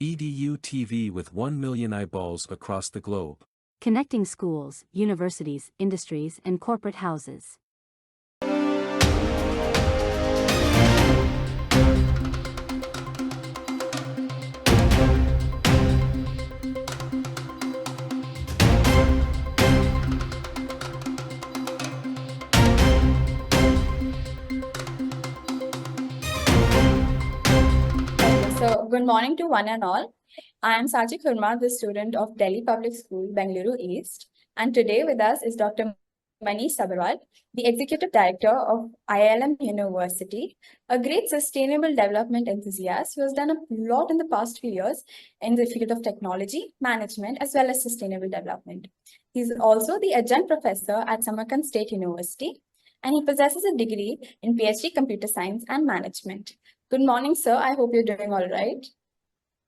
EDU TV with 1 million eyeballs across the globe. Connecting schools, universities, industries, and corporate houses. So, good morning to one and all. I am Sachi Khurma, the student of Delhi Public School, Bangalore East. And today with us is Dr. Munish Sabharwal, the Executive Director of IILM University, a great sustainable development enthusiast who has done a lot in the past few years in the field of technology, management, as well as sustainable development. He's also the adjunct professor at Samarkand State University, and he possesses a degree in PhD Computer Science and Management. Good morning, sir. I hope you're doing all right.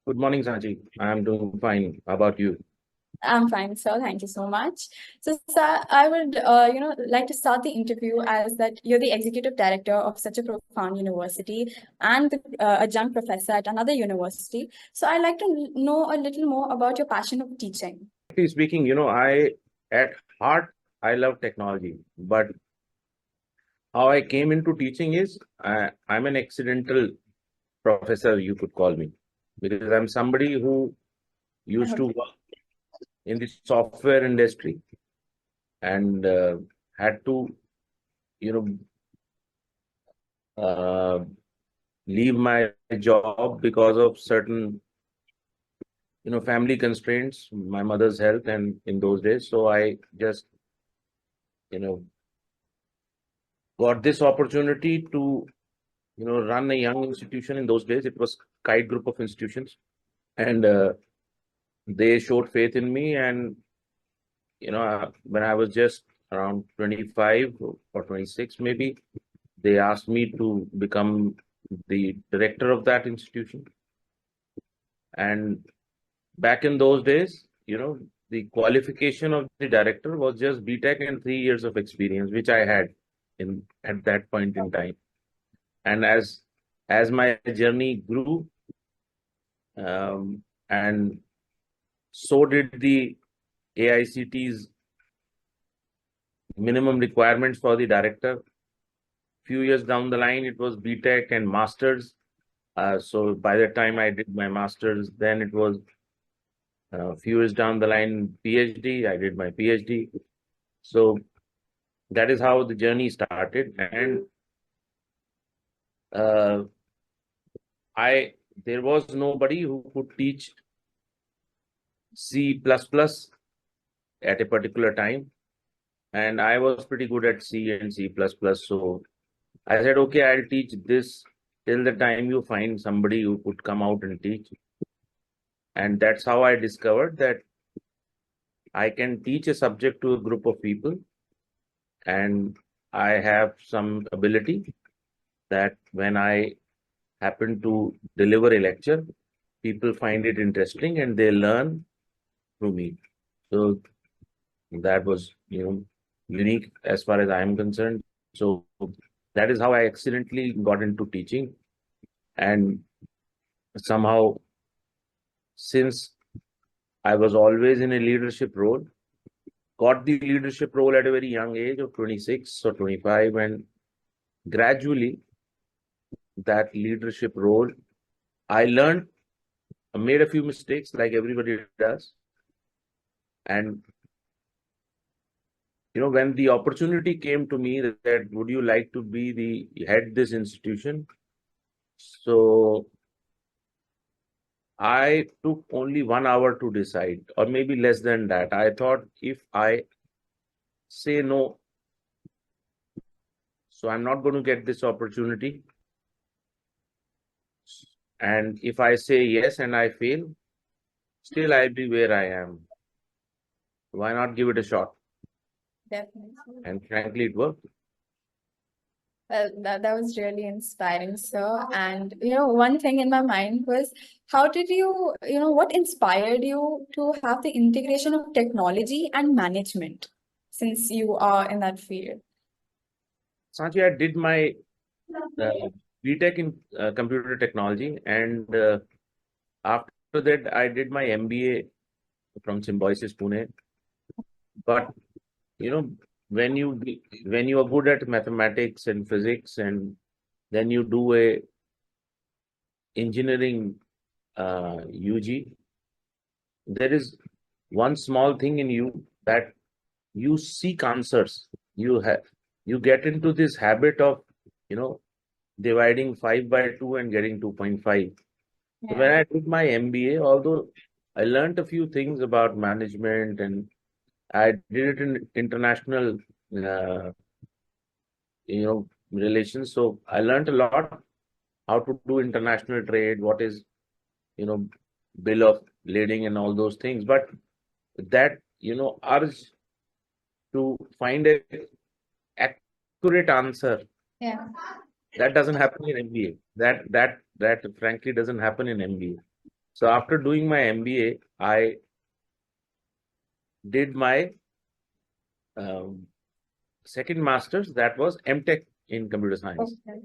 Good morning, Sanji. I'm doing fine. How about you? I'm fine, sir. Thank you so much. So, sir, I would, like to start the interview as that you're the executive director of such a profound university and the adjunct professor at another university. So, I'd like to know a little more about your passion of teaching. Speaking, at heart, I love technology, but how I came into teaching is I'm an accidental professor, you could call me, because I'm somebody who used to work in the software industry and had to, leave my job because of certain, family constraints, my mother's health, and in those days. So I just, got this opportunity to, run a young institution. In those days, it was Kite Group of institutions, and they showed faith in me. And when I was just around 25 or 26, maybe, they asked me to become the director of that institution. And back in those days, the qualification of the director was just BTech and 3 years of experience, which I had at that point in time. And as my journey grew, and so did the AICT's minimum requirements for the director. Few years down the line, it was BTech and masters. So by the time I did my masters, then it was a few years down the line, PhD. I did my PhD. So that is how the journey started. And there was nobody who could teach C++ at a particular time. And I was pretty good at C and C++. So I said, okay, I'll teach this till the time you find somebody who could come out and teach. And that's how I discovered that I can teach a subject to a group of people. And I have some ability that when I happen to deliver a lecture, people find it interesting and they learn through me. So that was, unique as far as I am concerned. So that is how I accidentally got into teaching. And somehow, since I was always in a leadership role, got the leadership role at a very young age of 26 or 25, and gradually that leadership role, I made a few mistakes like everybody does. And, when the opportunity came to me that would you like to be the head this institution? So I took only 1 hour to decide, or maybe less than that. I thought if I say no, so I'm not going to get this opportunity. And if I say yes and I fail, still I'll be where I am. Why not give it a shot? Definitely. And frankly, it worked. Well, that was really inspiring, sir. And, one thing in my mind was, how did you, what inspired you to have the integration of technology and management since you are in that field? Sanchi, I did my BTech in computer technology, and after that, I did my MBA from Symbiosis Pune. But when you are good at mathematics and physics, and then you do a engineering UG, there is one small thing in you that you seek answers. You get into this habit of dividing 5 by 2 and getting 2.5. So when I did my MBA, although I learned a few things about management and I did it in international relations, so I learned a lot how to do international trade, what is bill of lading and all those things. But that urge to find a accurate answer, that doesn't happen in MBA. That frankly doesn't happen in MBA. So after doing my MBA, I did my second master's, that was MTech in computer science. Okay.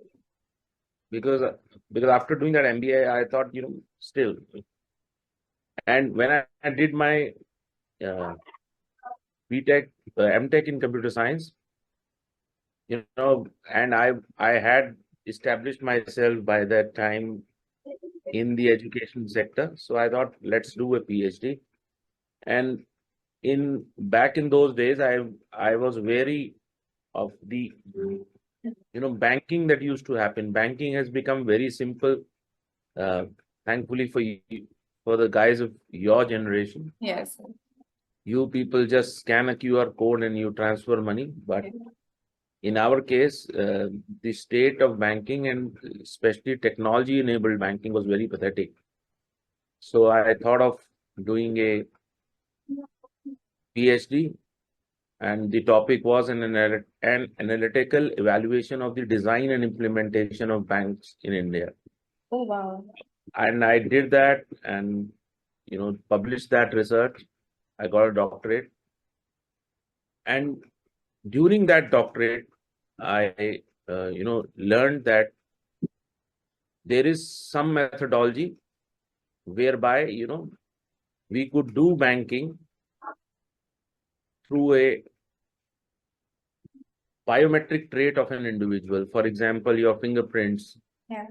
Because after doing that MBA, I thought still. And when I did my BTech, MTech in computer science, and I had established myself by that time in the education sector. So I thought, let's do a PhD. And back in those days, I was wary of the banking that used to happen. Banking has become very simple, thankfully for the guys of your generation. Yes. You people just scan a QR code and you transfer money. But in our case, the state of banking and especially technology-enabled banking was very pathetic. So I thought of doing a PhD, and the topic was an analytical evaluation of the design and implementation of banks in India. Oh, wow. And I did that and published that research. I got a doctorate. And during that doctorate, I learned that there is some methodology whereby we could do banking through a biometric trait of an individual. For example, your fingerprints. Yeah.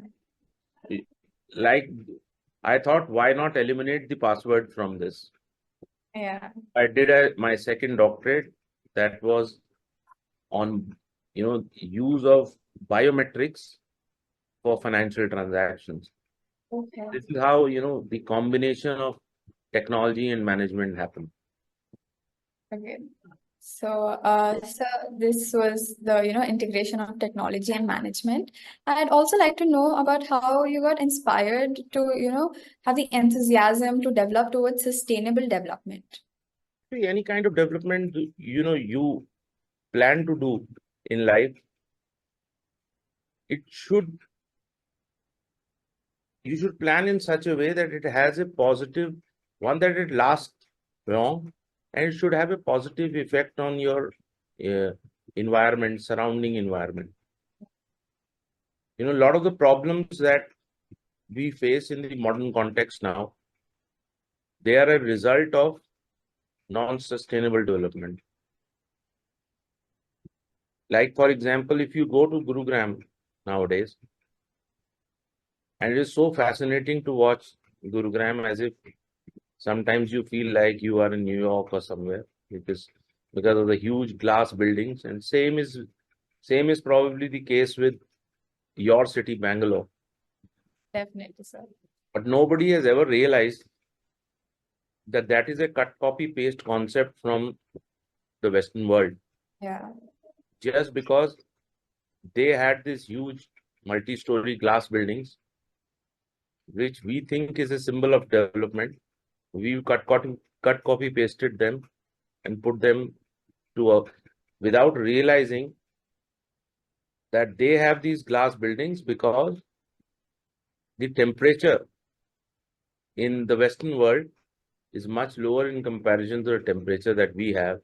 Like, I thought, why not eliminate the password from this? Yeah. I did my second doctorate that was on use of biometrics for financial transactions. Okay. This is how the combination of technology and management happened. Okay. So, so this was the, integration of technology and management. I'd also like to know about how you got inspired to, have the enthusiasm to develop towards sustainable development. Any kind of development, you plan to do in life, you should plan in such a way that it has a positive one, that it lasts long, and it should have a positive effect on your environment, surrounding environment. A lot of the problems that we face in the modern context now, they are a result of non-sustainable development. Like, for example, if you go to Gurugram nowadays, and it is so fascinating to watch Gurugram, as if sometimes you feel like you are in New York or somewhere, because of the huge glass buildings. And same is probably the case with your city, Bangalore. Definitely, sir. But nobody has ever realized that is a cut, copy, paste concept from the Western world. Yeah. Just because they had these huge multi-story glass buildings, which we think is a symbol of development, we cut, copy, pasted them and put them without realizing that they have these glass buildings because the temperature in the Western world is much lower in comparison to the temperature that we have.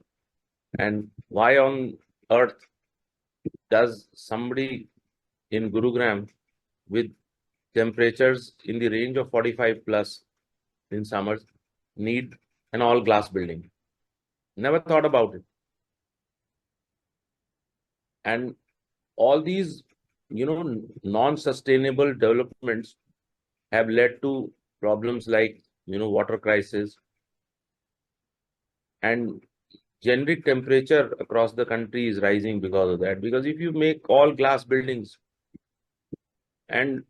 And why on earth does somebody in Gurugram with temperatures in the range of 45 plus in summers need an all glass building. Never thought about it. And all these, non-sustainable developments have led to problems like, water crisis and generic temperature across the country is rising because of that. Because if you make all glass buildings, and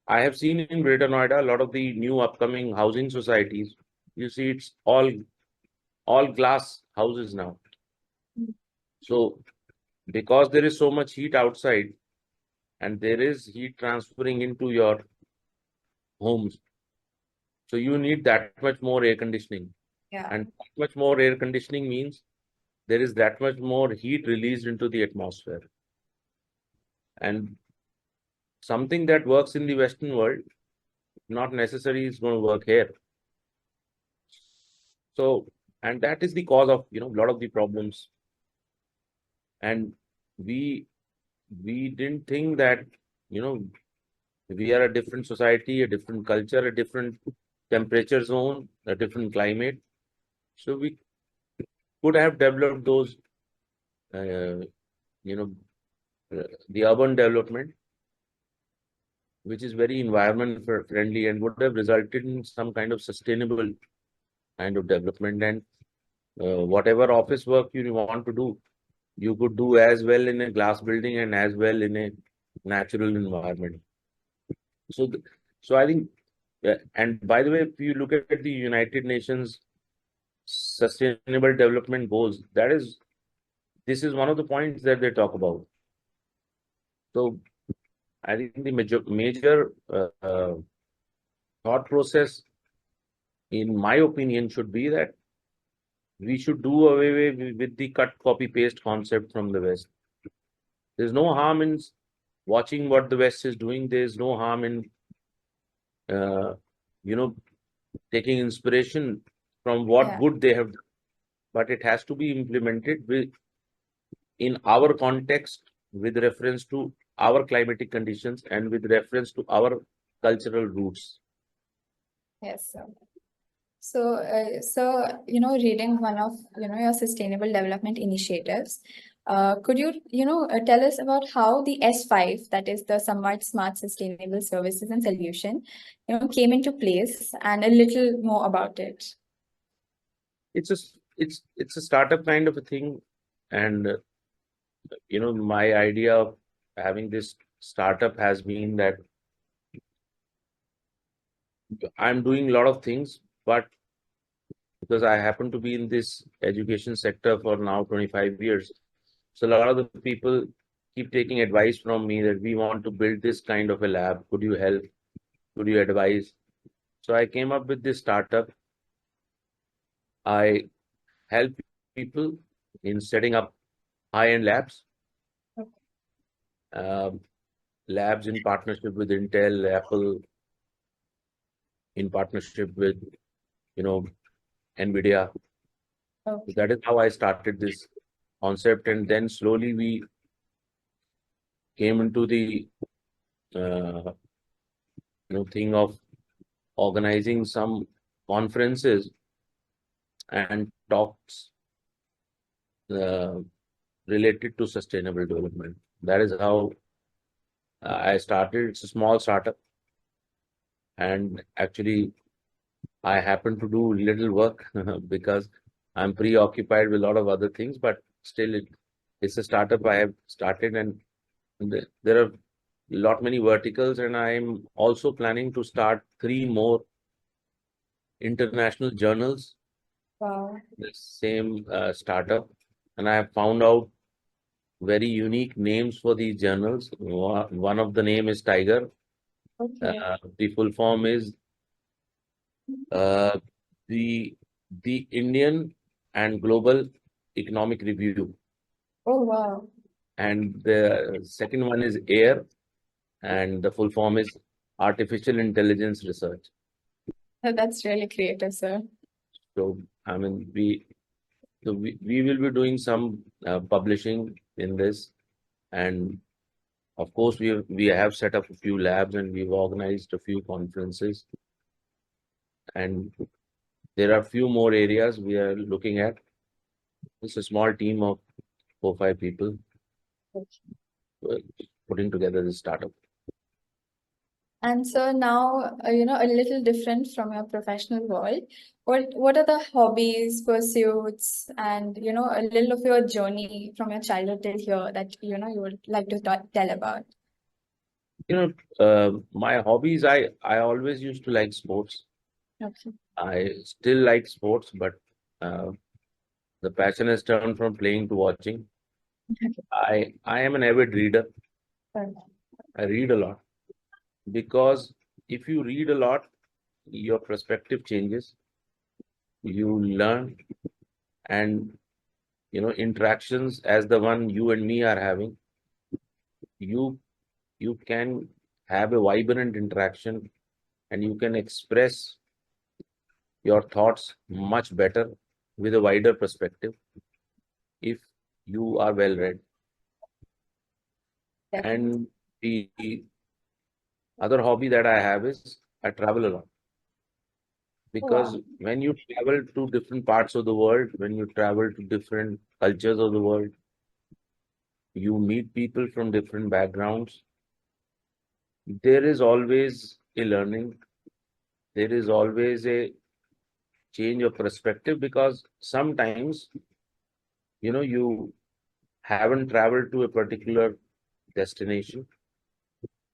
I have seen in Greater Noida, a lot of the new upcoming housing societies, you see it's all glass houses now. So because there is so much heat outside and there is heat transferring into your homes, so you need that much more air conditioning. Yeah. And that much more air conditioning means there is that much more heat released into the atmosphere. And something that works in the Western world, not necessarily is going to work here. So, and that is the cause of, a lot of the problems. And we didn't think that, we are a different society, a different culture, a different temperature zone, a different climate. So we could have developed those, the urban development, which is very environment friendly and would have resulted in some kind of sustainable kind of development. And whatever office work you want to do, you could do as well in a glass building and as well in a natural environment. So I think, and by the way, if you look at the United Nations Sustainable Development Goals, this is one of the points that they talk about. So I think the major thought process, in my opinion, should be that we should do away with the cut, copy, paste concept from the West. There's no harm in watching what the West is doing. There's no harm in, taking inspiration from what good they have done. But it has to be implemented in our context, with reference to our climatic conditions and with reference to our cultural roots. Yes, sir. So, reading one of, your sustainable development initiatives, could you, tell us about how the S5, that is the Somewhat Smart Sustainable Services and Solution, came into place, and a little more about it? It's a startup kind of a thing. And, my idea of having this startup has been that I'm doing a lot of things, but because I happen to be in this education sector for now 25 years, so a lot of the people keep taking advice from me that we want to build this kind of a lab. Could you help? Could you advise? So I came up with this startup. I help people in setting up high-end labs. Labs in partnership with Intel, Apple, in partnership with, NVIDIA. Okay. So that is how I started this concept. And then slowly we came into the, thing of organizing some conferences and talks related to sustainable development. That is how I started. It's a small startup. And actually, I happen to do little work because I'm preoccupied with a lot of other things, but still it's a startup I have started, and there are many verticals, and I'm also planning to start 3 more international journals. Wow. The same startup, and I have found out very unique names for these journals. One of the name is Tiger. Okay. The full form is the Indian and Global Economic Review. Oh, wow. And the second one is AIR, and the full form is Artificial Intelligence Research. That's really creative, sir. So, I mean, we will be doing some publishing in this, and of course, we have set up a few labs and we've organized a few conferences. and there are few more areas we are looking at. It's a small team of 4-5 people putting together this startup. And so now, a little different from your professional world. What are the hobbies, pursuits, and a little of your journey from your childhood till here that you would like to tell about? My hobbies, I always used to like sports. Okay. I still like sports, but the passion has turned from playing to watching. I am an avid reader. I read a lot because if you read a lot, your perspective changes. You learn, and interactions as the one you and me are having, you can have a vibrant interaction, and you can express your thoughts much better with a wider perspective if you are well read. And the other hobby that I have is I travel a lot. Because when you travel to different parts of the world, when you travel to different cultures of the world, you meet people from different backgrounds. There is always a learning. There is always a change of perspective, because sometimes, you haven't traveled to a particular destination.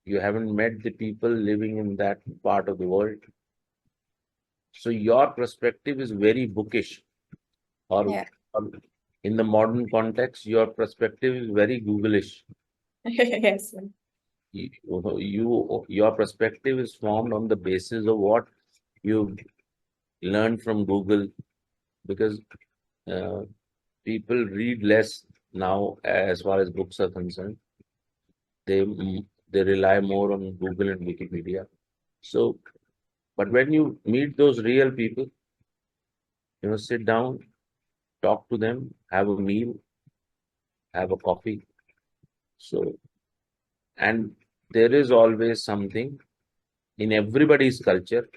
You haven't met the people living in that part of the world. So your perspective is very bookish, or in the modern context, your perspective is very Googlish. Yes. Your perspective is formed on the basis of what you learned from Google, because people read less now as far as books are concerned. They rely more on Google and Wikipedia. So, but when you meet those real people, sit down, talk to them, have a meal, have a coffee. So, and there is always something in everybody's culture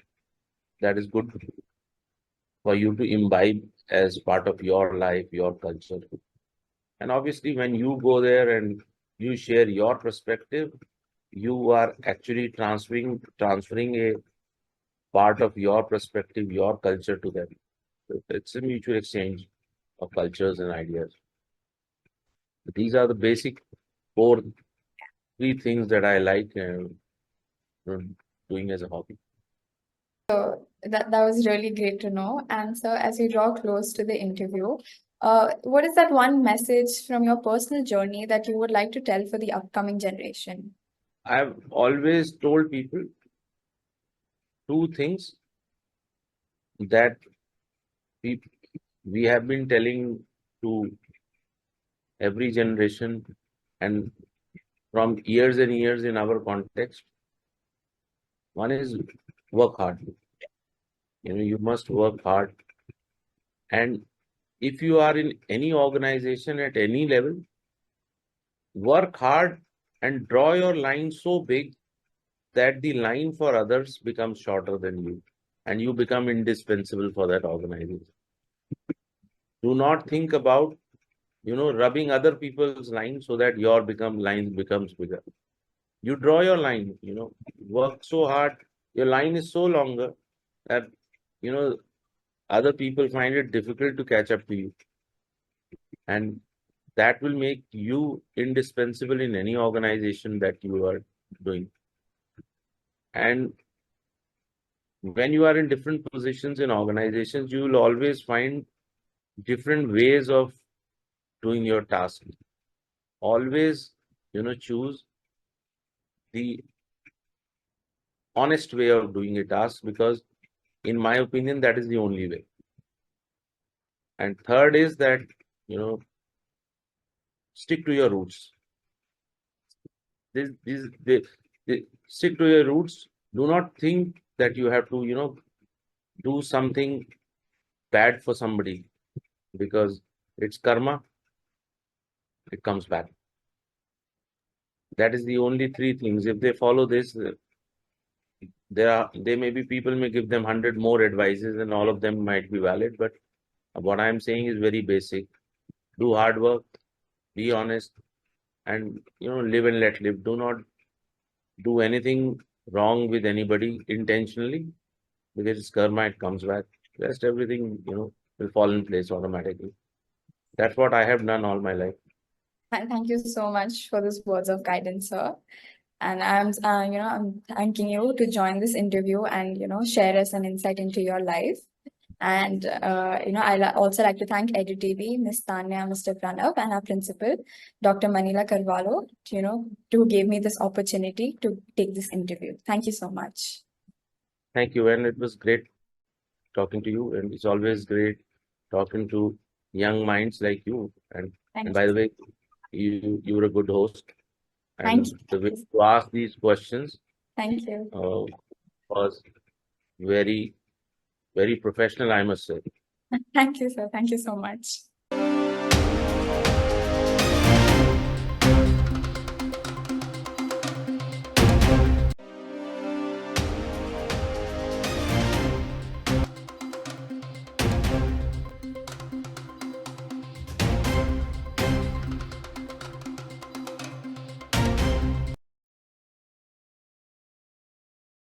that is good for you to imbibe as part of your life, your culture. And obviously, when you go there and you share your perspective, you are actually transferring a part of your perspective, your culture to them. It's a mutual exchange of cultures and ideas. These are the basic core 3 things that I like doing as a hobby. So that was really great to know. And so as we draw close to the interview, what is that one message from your personal journey that you would like to tell for the upcoming generation? I've always told people 2 things that we have been telling to every generation, and from years and years in our context. One is work hard. You must work hard. And if you are in any organization at any level, work hard and draw your line so big that the line for others becomes shorter than you, and you become indispensable for that organization. Do not think about, rubbing other people's lines so that your line becomes bigger. You draw your line, work so hard, your line is so longer that, other people find it difficult to catch up to you. And that will make you indispensable in any organization that you are doing. And when you are in different positions in organizations, you will always find different ways of doing your task. Always, choose the honest way of doing a task, because in my opinion, that is the only way. And third is that, stick to your roots. Stick to your roots. Do not think that you have to, do something bad for somebody, because it's karma. It comes back. That is the only 3 things. If they follow this, There may be people may give them 100 more advices and all of them might be valid, but what I'm saying is very basic. Do hard work, be honest, and live and let live. Do not do anything wrong with anybody intentionally, because it's karma, it comes back. Rest everything, will fall in place automatically. That's what I have done all my life. And thank you so much for those words of guidance, sir. And I'm thanking you to join this interview and, share us an insight into your life. And, I'd also like to thank EDU TV, Ms. Tanya, Mr. Pranav, and our principal, Dr. Manila Carvalho, who gave me this opportunity to take this interview. Thank you so much. Thank you. And it was great talking to you. And it's always great talking to young minds like you. And by the way, you were a good host. And the way to ask these questions was very, very professional, I must say. Thank you, sir. Thank you so much.